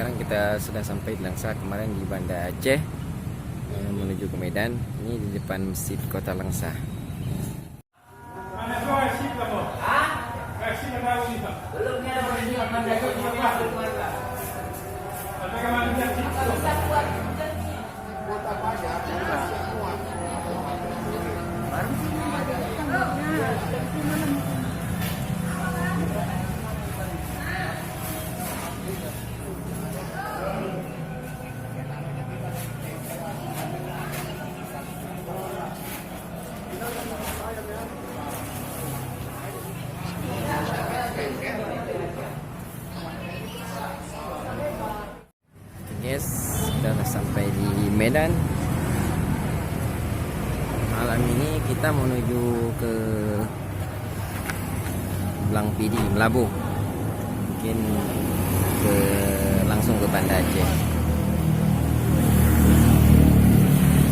sekarang kita sudah sampai di Langsa. Kemarin di Banda Aceh menuju ke Medan. Ini di depan Masjid Kota Langsa. Yes, sudah sampai di Medan. Malam ini kita menuju ke Blang Pidi, Melabu. Mungkin langsung ke Banda Aceh.